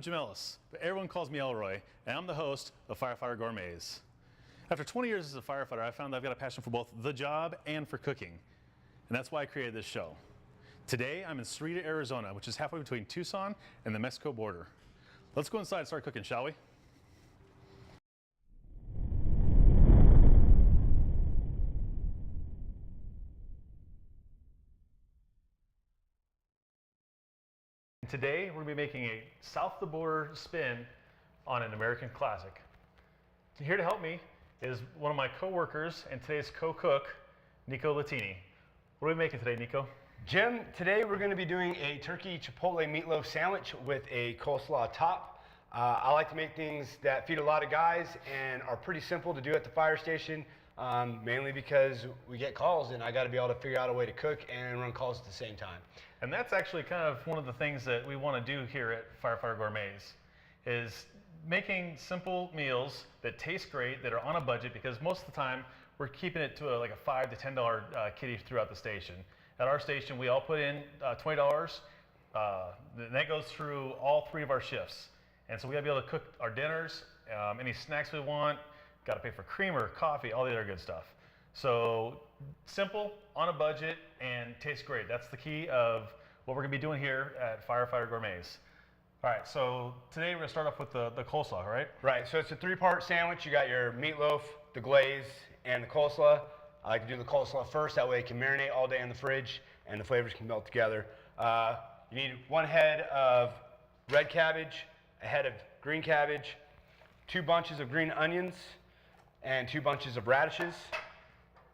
Jim Ellis, but everyone calls me Elroy, and I'm the host of Firefighter Gourmets. After 20 years as a firefighter, I found that I've got a passion for both the job and for cooking, and that's why I created this show. Today, I'm in Cerrito, Arizona, which is halfway between Tucson and the Mexico border. Let's go inside and start cooking, shall we? Today, we're going to be making a south of the border spin on an American classic. Here to help me is one of my co-workers and today's co-cook, Nico Latini. What are we making today, Nico? Jim, today we're going to be doing a turkey chipotle meatloaf sandwich with a coleslaw top. I like to make things that feed a lot of guys and are pretty simple to do at the fire station, mainly because we get calls and I got to be able to figure out a way to cook and run calls at the same time. And that's actually kind of one of the things that we want to do here at Firefighter Gourmets, is making simple meals that taste great, that are on a budget, because most of the time we're keeping it to like a $5 to $10 kitty throughout the station. At our station, we all put in $20, and that goes through all 3 of our shifts. And so we gotta be able to cook our dinners, any snacks we want, gotta pay for creamer, coffee, all the other good stuff. So simple, on a budget, and tastes great. That's the key of what we're gonna be doing here at Firefighter Gourmets. All right, so today we're gonna start off with the coleslaw, right? Right, so it's a 3-part sandwich. You got your meatloaf, the glaze, and the coleslaw. I like to do the coleslaw first, that way it can marinate all day in the fridge and the flavors can melt together. You need 1 head of red cabbage, a head of green cabbage, 2 bunches of green onions, and 2 bunches of radishes.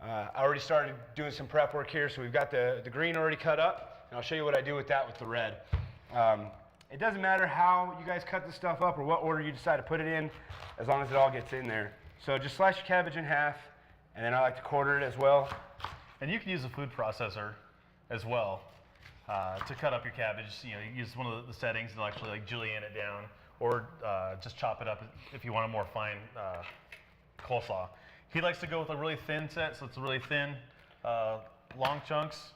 I already started doing some prep work here, so we've got the green already cut up, and I'll show you what I do with that with the red. It doesn't matter how you guys cut this stuff up or what order you decide to put it in, as long as it all gets in there. So just slice your cabbage in half, and then I like to quarter it as well. And you can use a food processor as well to cut up your cabbage. You know, you use one of the settings and actually like julienne it down, or just chop it up if you want a more fine coleslaw. He likes to go with a really thin set, so it's really thin, long chunks.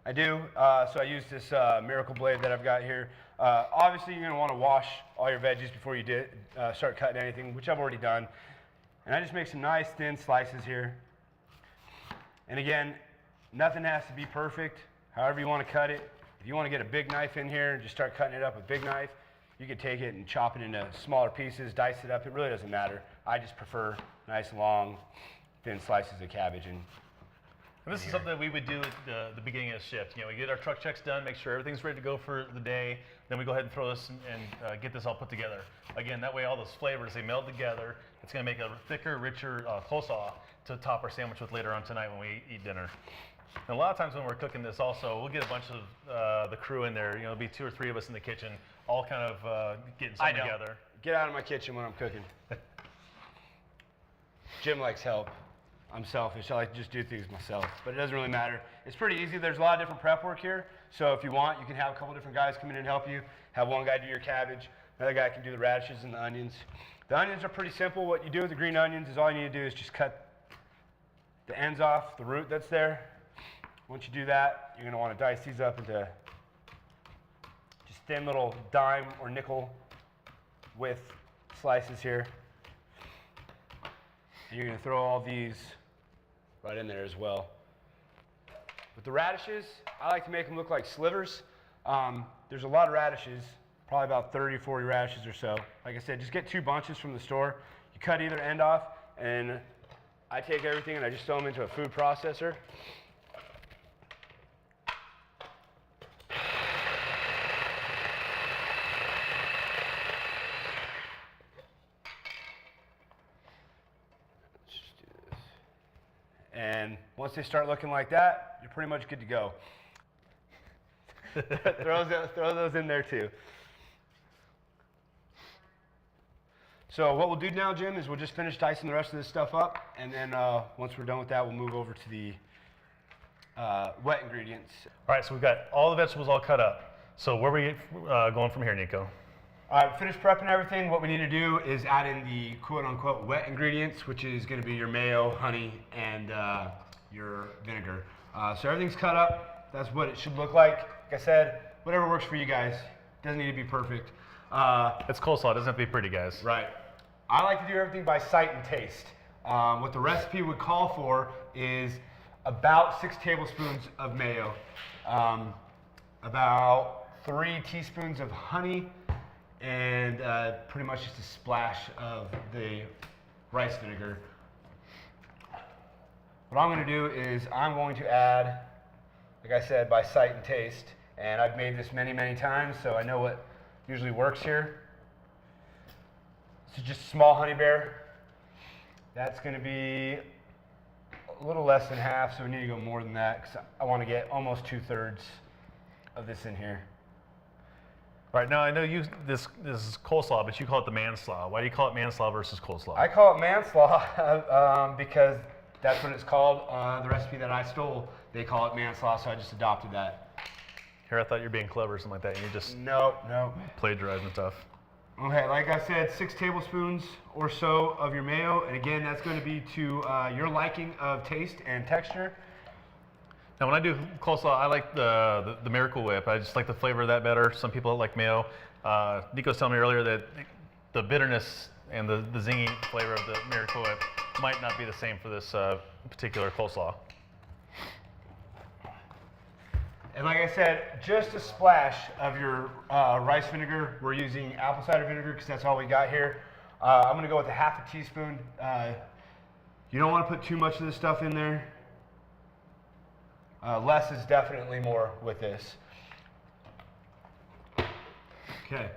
I do, so I use this Miracle Blade that I've got here. Obviously you're gonna wanna wash all your veggies before you start cutting anything, which I've already done. And I just make some nice thin slices here. And again, nothing has to be perfect, however you wanna cut it. If you wanna get a big knife in here and just start cutting it up with a big knife, you could take it and chop it into smaller pieces, dice it up, it really doesn't matter. I just prefer nice, long, thin slices of cabbage. And this is something that we would do at the beginning of the shift. You know, we get our truck checks done, make sure everything's ready to go for the day, then we go ahead and throw this and get this all put together. Again, that way all those flavors, they meld together. It's gonna make a thicker, richer coleslaw to top our sandwich with later on tonight when we eat dinner. And a lot of times when we're cooking this also, we'll get a bunch of the crew in there. You know, there'll be 2 or 3 of us in the kitchen, all kind of getting something together. Get out of my kitchen when I'm cooking. Jim likes help. I'm selfish, I like to just do things myself, but it doesn't really matter. It's pretty easy, there's a lot of different prep work here, so if you want, you can have a couple different guys come in and help you. Have one guy do your cabbage, another guy can do the radishes and the onions. The onions are pretty simple. What you do with the green onions is all you need to do is just cut the ends off, the root that's there. Once you do that, you're gonna wanna dice these up into just thin little dime or nickel width slices here. And you're gonna throw all these right in there as well. With the radishes, I like to make them look like slivers. There's a lot of radishes, probably about 30, 40 radishes or so. Like I said, just get 2 bunches from the store. You cut either end off, and I take everything and I just throw them into a food processor. And once they start looking like that, you're pretty much good to go. throw those in there too. So what we'll do now, Jim, is we'll just finish dicing the rest of this stuff up, and then once we're done with that, we'll move over to the wet ingredients. All right, so we've got all the vegetables all cut up. So where are we going from here, Nico? All right, finished prepping everything. What we need to do is add in the quote-unquote wet ingredients, which is going to be your mayo, honey, and your vinegar. So everything's cut up. That's what it should look like. Like I said, whatever works for you guys. Doesn't need to be perfect. It's coleslaw. It doesn't have to be pretty, guys. Right. I like to do everything by sight and taste. What the recipe would call for is about 6 tablespoons of mayo, about 3 teaspoons of honey, and pretty much just a splash of the rice vinegar. What I'm going to do is I'm going to add, like I said, by sight and taste, and I've made this many, many times, so I know what usually works here. This is just small honey bear. That's going to be a little less than half, so we need to go more than that because I want to get almost 2/3 of this in here. All right, now I know this is coleslaw, but you call it the manslaw. Why do you call it manslaw versus coleslaw? I call it manslaw because that's what it's called. The recipe that I stole, they call it manslaw, so I just adopted that. Here, I thought you were being clever or something like that, and you just No. plagiarizing stuff. Okay, like I said, 6 tablespoons or so of your mayo, and again, that's going to be to your liking of taste and texture. Now, when I do coleslaw, I like the Miracle Whip. I just like the flavor of that better. Some people like mayo. Nico was telling me earlier that the bitterness and the zingy flavor of the Miracle Whip might not be the same for this particular coleslaw. And like I said, just a splash of your rice vinegar. We're using apple cider vinegar because that's all we got here. I'm going to go with a half a teaspoon. You don't want to put too much of this stuff in there. Less is definitely more with this. Okay.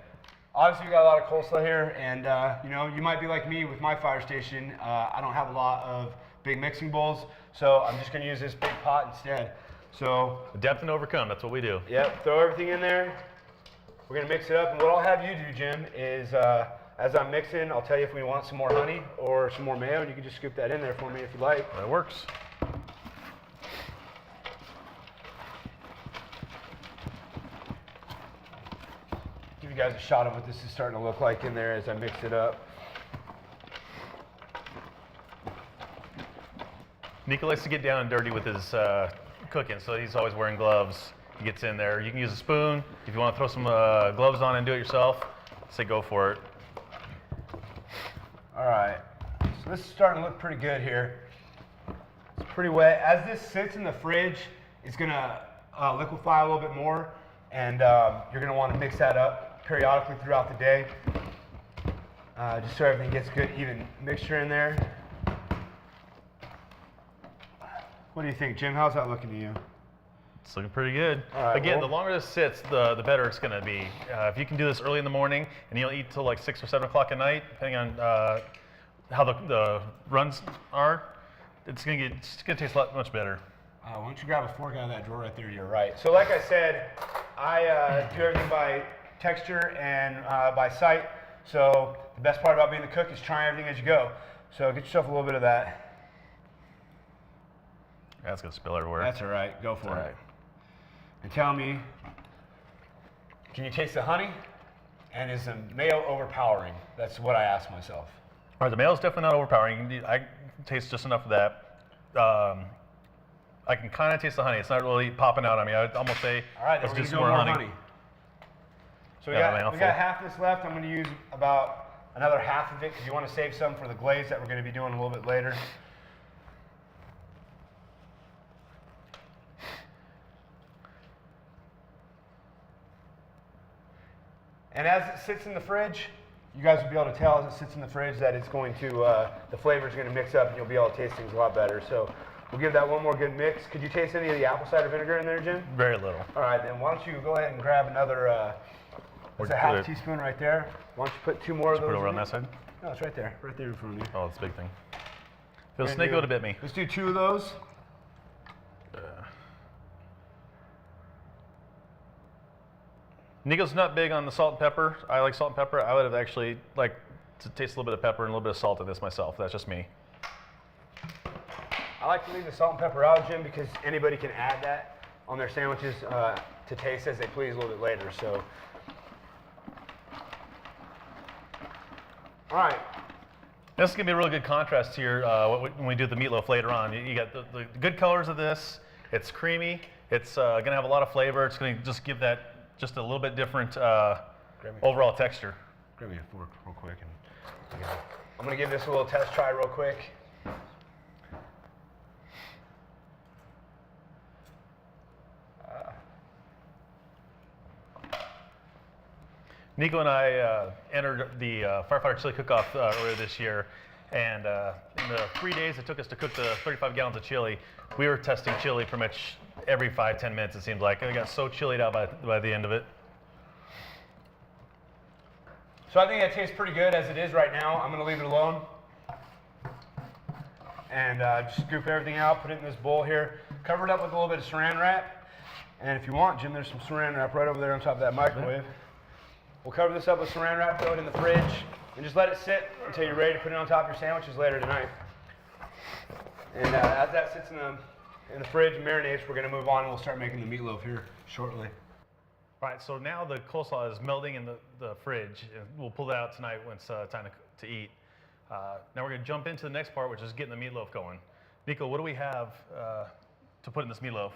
Obviously, we got a lot of coleslaw here, and you know, you might be like me with my fire station. I don't have a lot of big mixing bowls, so I'm just going to use this big pot instead. So Adapt and overcome. That's what we do. yep, throw everything in there. We're going to mix it up, and what I'll have you do, Jim, is as I'm mixing, I'll tell you if we want some more honey or some more mayo, and you can just scoop that in there for me if you like. That works. Give you guys a shot of what this is starting to look like in there as I mix it up. Nico likes to get down and dirty with his cooking, so he's always wearing gloves. He gets in there. You can use a spoon. If you want to throw some gloves on and do it yourself, say go for it. All right, so this is starting to look pretty good here. It's pretty wet. As this sits in the fridge, it's gonna liquefy a little bit more, and you're gonna want to mix that up periodically throughout the day, just so everything gets good, even mixture in there. What do you think, Jim? How's that looking to you? It's looking pretty good. All right, Again, well- the longer this sits, the better it's going to be. If you can do this early in the morning and you'll eat till like 6 or 7 o'clock at night, depending on how the runs are, it's going to taste much better. Why don't you grab a fork out of that drawer right there to your right. So like I said, I do everything by texture and by sight. So the best part about being the cook is trying everything as you go. So get yourself a little bit of that. That's going to spill everywhere. That's all right. Go for All it. right. And tell me, can you taste the honey? And is the mayo overpowering? That's what I ask myself. All right, the mayo's definitely not overpowering. I can taste just enough of that. I can kind of taste the honey. It's not really popping out on me. I'd almost say All right, then let's we're do gonna some go more more honey. honey. So Yeah, we mouthful. got half this left. I'm going to use about another half of it because you want to save some for the glaze that we're going to be doing a little bit later. And as it sits in the fridge, you guys will be able to tell as it sits in the fridge that it's going to, the flavor is going to mix up and you'll be able to taste things a lot better. So we'll give that one more good mix. Could you taste any of the apple cider vinegar in there, Jim? Very little. All right, then why don't you go ahead and grab another, that's a half teaspoon right there. Why don't you put 2 more of Just those put it over in on there? that side. No, it's right there in front of you. Oh, that's a big thing. Feels We're snake gonna would have bit me. Let's do 2 of those. Nico's not big on the salt and pepper. I like salt and pepper. I would have actually liked to taste a little bit of pepper and a little bit of salt in this myself. That's just me. I like to leave the salt and pepper out, Jim, because anybody can add that on their sandwiches to taste as they please a little bit later. So, all right. This is going to be a really good contrast to your, when we do the meatloaf later on. You got the good colors of this. It's creamy. It's going to have a lot of flavor. It's going to just give that just a little bit different overall texture. Grab me a fork real quick. I'm going to give this a little test try real quick. Nico and I entered the Firefighter Chili Cook-Off earlier this year, and in the 3 days it took us to cook the 35 gallons of chili, we were testing chili pretty much every 5-10 minutes, it seems like. It got so chilied out by the end of it. So I think that tastes pretty good as it is right now. I'm going to leave it alone. And just scoop everything out, put it in this bowl here. Cover it up with a little bit of saran wrap. And if you want, Jim, there's some saran wrap right over there on top of that microwave. We'll cover this up with saran wrap, throw it in the fridge, and just let it sit until you're ready to put it on top of your sandwiches later tonight. And as that sits in the fridge and marinates, we're going to move on and we'll start making the meatloaf here shortly. All right, so now the coleslaw is melting in the fridge, and we'll pull that out tonight when it's time to eat. Now we're going to jump into the next part, which is getting the meatloaf going. Nico, what do we have to put in this meatloaf?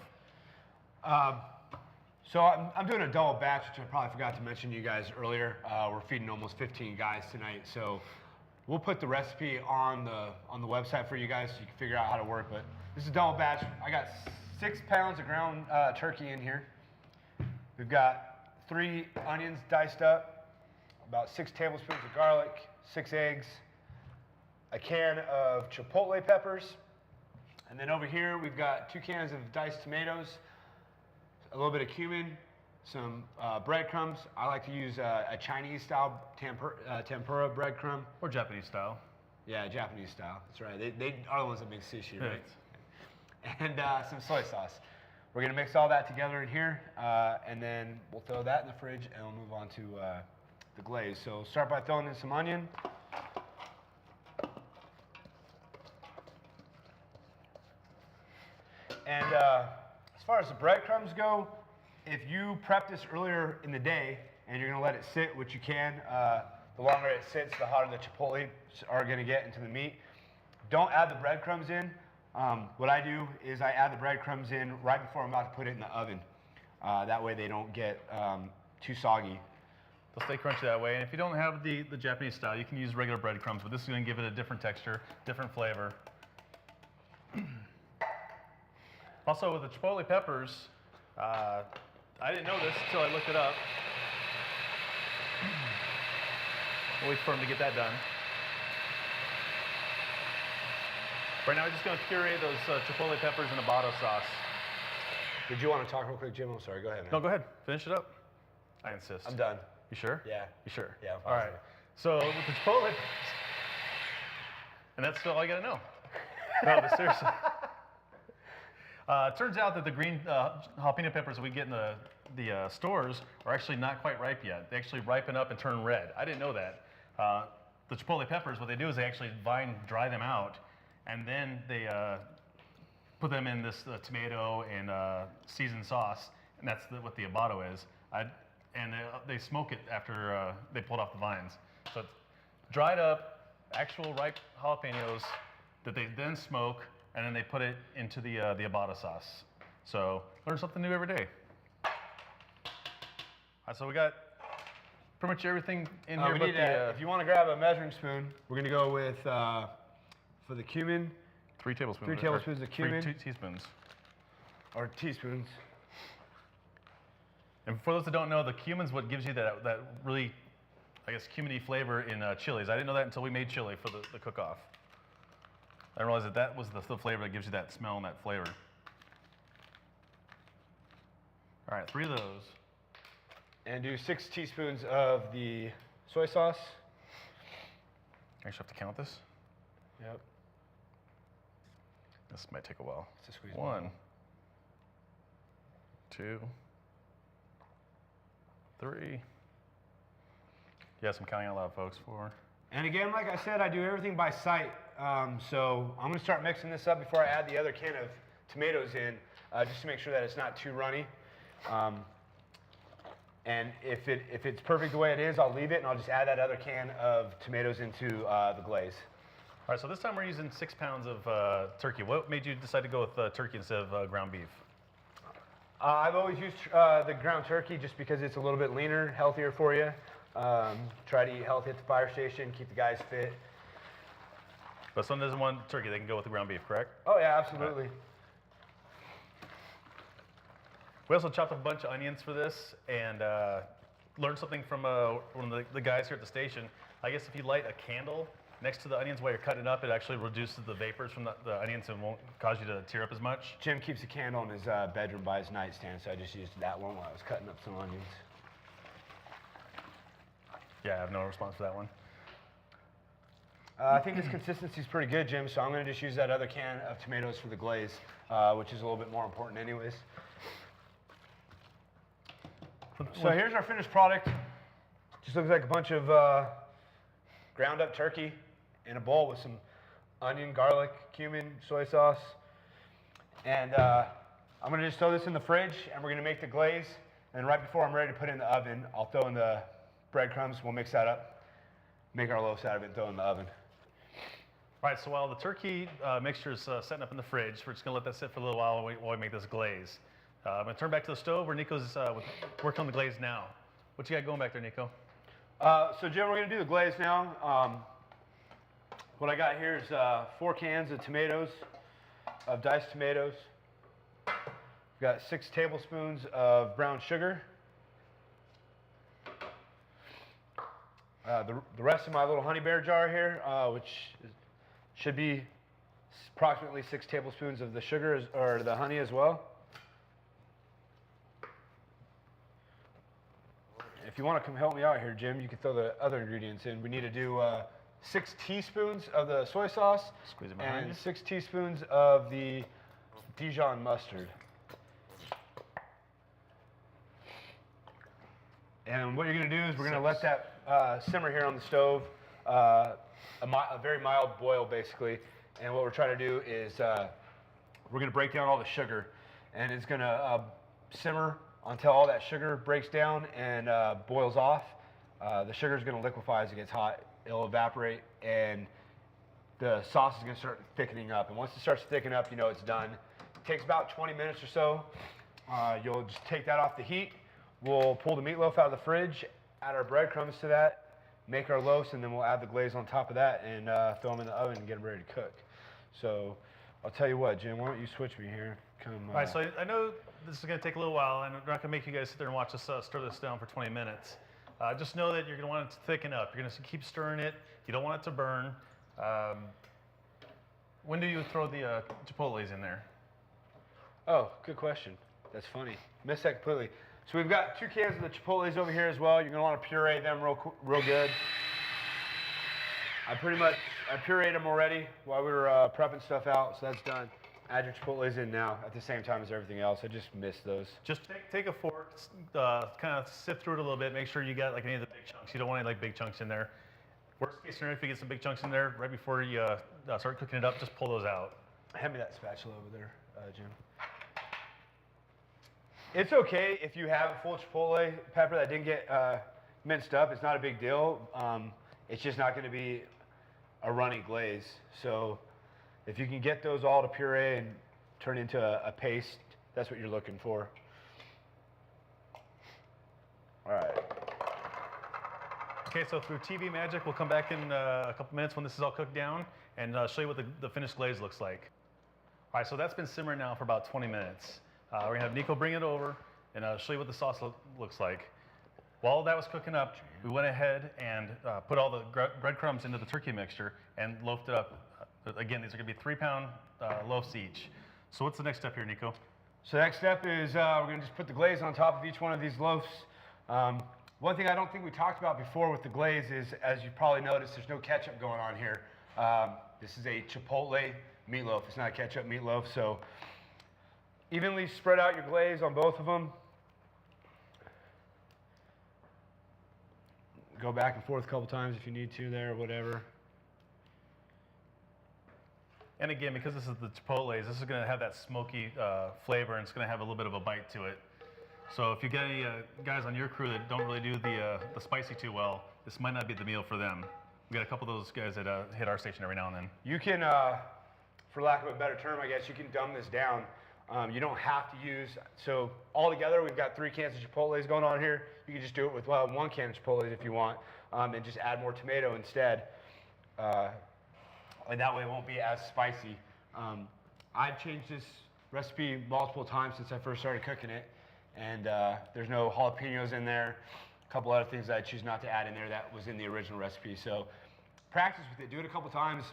So I'm doing a double batch, which I probably forgot to mention to you guys earlier. We're feeding almost 15 guys tonight, so we'll put the recipe on the website for you guys so you can figure out how to work. But this is a double batch. I got 6 pounds of ground turkey in here. We've got 3 onions diced up, about 6 tablespoons of garlic, 6 eggs, a can of chipotle peppers, and then over here we've got 2 cans of diced tomatoes, a little bit of cumin, some breadcrumbs. I like to use a Chinese style tempura breadcrumb. Or Japanese style. Yeah, Japanese style. That's right. They are the ones that make sushi, right? And some soy sauce. We're gonna mix all that together in here, and then we'll throw that in the fridge, and we'll move on to the glaze. So start by throwing in some onion. And as far as the breadcrumbs go, if you prep this earlier in the day and you're going to let it sit, which you can, the longer it sits, the hotter the chipotle are going to get into the meat. Don't add the breadcrumbs in. What I do is I add the breadcrumbs in right before I'm about to put it in the oven. That way they don't get too soggy. They'll stay crunchy that way. And if you don't have the Japanese style, you can use regular breadcrumbs, but this is going to give it a different texture, different flavor. Also, with the chipotle peppers, I didn't know this until I looked it up. We'll wait for him to get that done. Right now, we're just going to puree those chipotle peppers in a bottle sauce. Did you want to talk real quick, Jim? I'm sorry. Go ahead, man. No, go ahead. Finish it up. I insist. I'm done. You sure? Yeah. You sure? Yeah, I'm all right. So with the chipotle, and that's all I got to know. No, but seriously. It turns out that the green jalapeno peppers that we get in the stores are actually not quite ripe yet. They actually ripen up and turn red. I didn't know that. The chipotle peppers, what they do is they actually dry them out, and then they put them in this tomato and seasoned sauce, and that's what the abado is. And they smoke it after they pulled off the vines. So it's dried up, actual ripe jalapenos that they then smoke, and then they put it into the abado sauce. So learn something new every day. All right, so we got pretty much everything in here. But if you want to grab a measuring spoon, we're going to go with, for the cumin, 3 tablespoons. 3 tablespoons of cumin. 3 teaspoons. Or teaspoons. And for those that don't know, the cumin's what gives you that really, I guess, cuminy flavor in chilies. I didn't know that until we made chili for the cook-off. I didn't realize that was the flavor that gives you that smell and that flavor. All right, 3 of those. And do 6 teaspoons of the soy sauce. I actually have to count this. Yep. This might take a while. 1, 2, 3. Yes, I'm counting out loud, folks. 4. And again, like I said, I do everything by sight. So I'm going to start mixing this up before I add the other can of tomatoes in, just to make sure that it's not too runny. And if it's perfect the way it is, I'll leave it and I'll just add that other can of tomatoes into the glaze. All right, so this time we're using 6 pounds of turkey. What made you decide to go with turkey instead of ground beef? I've always used the ground turkey just because it's a little bit leaner, healthier for you. Try to eat healthy at the fire station, keep the guys fit. But if someone doesn't want turkey, they can go with the ground beef, correct? Oh yeah, absolutely. Right. We also chopped up a bunch of onions for this and learned something from one of the guys here at the station. I guess if you light a candle next to the onions while you're cutting it up, it actually reduces the vapors from the onions and won't cause you to tear up as much. Jim keeps a candle in his bedroom by his nightstand, so I just used that one while I was cutting up some onions. Yeah, I have no response for that one. I think this consistency is pretty good, Jim, so I'm going to just use that other can of tomatoes for the glaze, which is a little bit more important anyways. So here's our finished product. Just looks like a bunch of ground up turkey in a bowl with some onion, garlic, cumin, soy sauce. And I'm going to just throw this in the fridge, and we're going to make the glaze. And right before I'm ready to put it in the oven, I'll throw in the breadcrumbs. We'll mix that up, make our loaves out of it, and throw it in the oven. All right, so while the turkey mixture is setting up in the fridge, we're just going to let that sit for a little while while we make this glaze. I'm going to turn back to the stove where Nico's working on the glaze now. What you got going back there, Nico? So Jim, we're going to do the glaze now. What I got here is 4 cans of tomatoes, of diced tomatoes. We've got 6 tablespoons of brown sugar. The rest of my little honey bear jar here, which should be approximately 6 tablespoons of the sugar or the honey as well. If you want to come help me out here, Jim, you can throw the other ingredients in. We need to do 6 teaspoons of the soy sauce Squeeze it behind and you. 6 teaspoons of the Dijon mustard. And what you're going to do is we're going to let that simmer here on the stove, a very mild boil basically. And what we're trying to do is we're going to break down all the sugar, and it's going to simmer until all that sugar breaks down and boils off. The sugar is going to liquefy as it gets hot. It'll evaporate, and the sauce is going to start thickening up. And once it starts to thicken up, you know it's done. It takes about 20 minutes or so. You'll just take that off the heat. We'll pull the meatloaf out of the fridge, add our breadcrumbs to that, make our loaves, and then we'll add the glaze on top of that and throw them in the oven and get them ready to cook. So I'll tell you what, Jim, why don't you switch me here? Come, All right, so I know this is going to take a little while, and we're not going to make you guys sit there and watch us stir this down for 20 minutes. Just know that you're going to want it to thicken up. You're going to keep stirring it. You don't want it to burn. When do you throw the chipotles in there? Oh, good question. That's funny. Missed that completely. So we've got 2 cans of the chipotles over here as well. You're going to want to puree them real good. I pureed them already while we were prepping stuff out, so that's done. Add your chipotles in now at the same time as everything else. I just missed those. Just take a fork, kind of sift through it a little bit, make sure you got like any of the big chunks. You don't want any like big chunks in there. Worst case scenario, if you get some big chunks in there right before you start cooking it up, just pull those out. Hand me that spatula over there, Jim. It's okay if you have a full chipotle pepper that didn't get minced up. It's not a big deal. It's just not going to be a runny glaze. So if you can get those all to puree and turn into a paste, that's what you're looking for. All right. Okay, so through TV magic, we'll come back in a couple minutes when this is all cooked down and show you what the finished glaze looks like. All right, so that's been simmering now for about 20 minutes. We're going to have Nico bring it over and show you what the sauce looks like. While that was cooking up, we went ahead and put all the breadcrumbs into the turkey mixture and loafed it up. Again, these are going to be 3-pound loaves each. So what's the next step here, Nico? So the next step is we're going to just put the glaze on top of each one of these loaves. One thing I don't think we talked about before with the glaze is, as you probably noticed, there's no ketchup going on here. This is a Chipotle meatloaf. It's not a ketchup meatloaf, so evenly spread out your glaze on both of them. Go back and forth a couple times if you need to there or whatever. And again, because this is the Chipotles, this is going to have that smoky flavor, and it's going to have a little bit of a bite to it. So if you get any guys on your crew that don't really do the spicy too well, this might not be the meal for them. We got a couple of those guys that hit our station every now and then. You can, for lack of a better term, I guess, you can dumb this down. You don't have to use, so all together we've got 3 cans of Chipotles going on here. You can just do it with 1 can of Chipotles if you want, and just add more tomato instead. And that way it won't be as spicy. I've changed this recipe multiple times since I first started cooking it, and there's no jalapenos in there. A couple other things that I choose not to add in there that was in the original recipe. So practice with it, do it a couple times,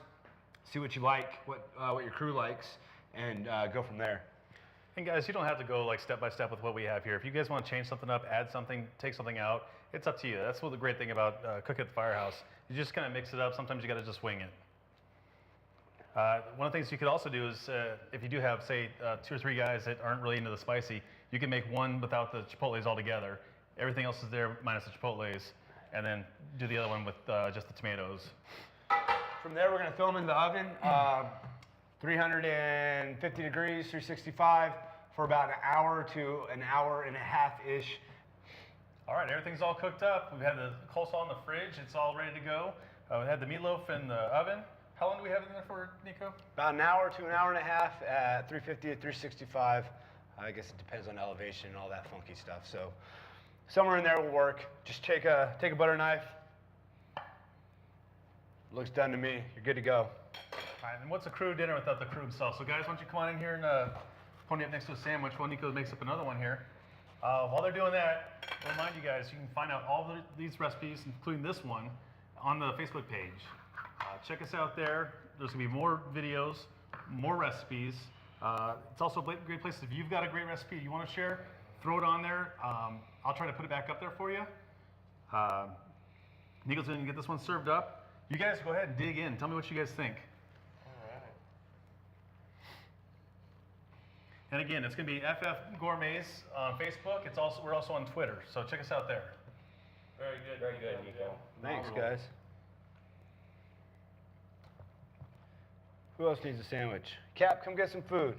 see what you like, what your crew likes, and go from there. And guys, you don't have to go like step by step with what we have here. If you guys want to change something up, add something, take something out, it's up to you. That's what the great thing about cooking at the Firehouse. You just kind of mix it up. Sometimes you got to just wing it. One of the things you could also do is, if you do have, say, 2 or 3 guys that aren't really into the spicy, you can make one without the Chipotles altogether. Everything else is there minus the Chipotles, and then do the other one with just the tomatoes. From there, we're going to throw them in the oven, 350 degrees, 365, for about an hour to an hour and a half-ish. All right, everything's all cooked up. We've had the coleslaw in the fridge. It's all ready to go. We had the meatloaf in the oven. How long do we have in there for, Nico? About an hour to an hour and a half at 350 to 365. I guess it depends on elevation and all that funky stuff. So somewhere in there will work. Just take a butter knife. Looks done to me. You're good to go. All right, and what's a crew dinner without the crew himself? So guys, why don't you come on in here and pony up next to a sandwich while Nico makes up another one here. While they're doing that, I'll remind you guys, you can find out all these recipes, including this one, on the Facebook page. Check us out there. There's going to be more videos, more recipes. It's also a great place. If you've got a great recipe you want to share, throw it on there. I'll try to put it back up there for you. Nico's going to get this one served up. You guys go ahead and dig in. Tell me what you guys think. All right. And again, it's going to be FF Gourmets on Facebook. We're also on Twitter, so check us out there. Very good, Nico. Thanks, guys. Who else needs a sandwich? Cap, come get some food.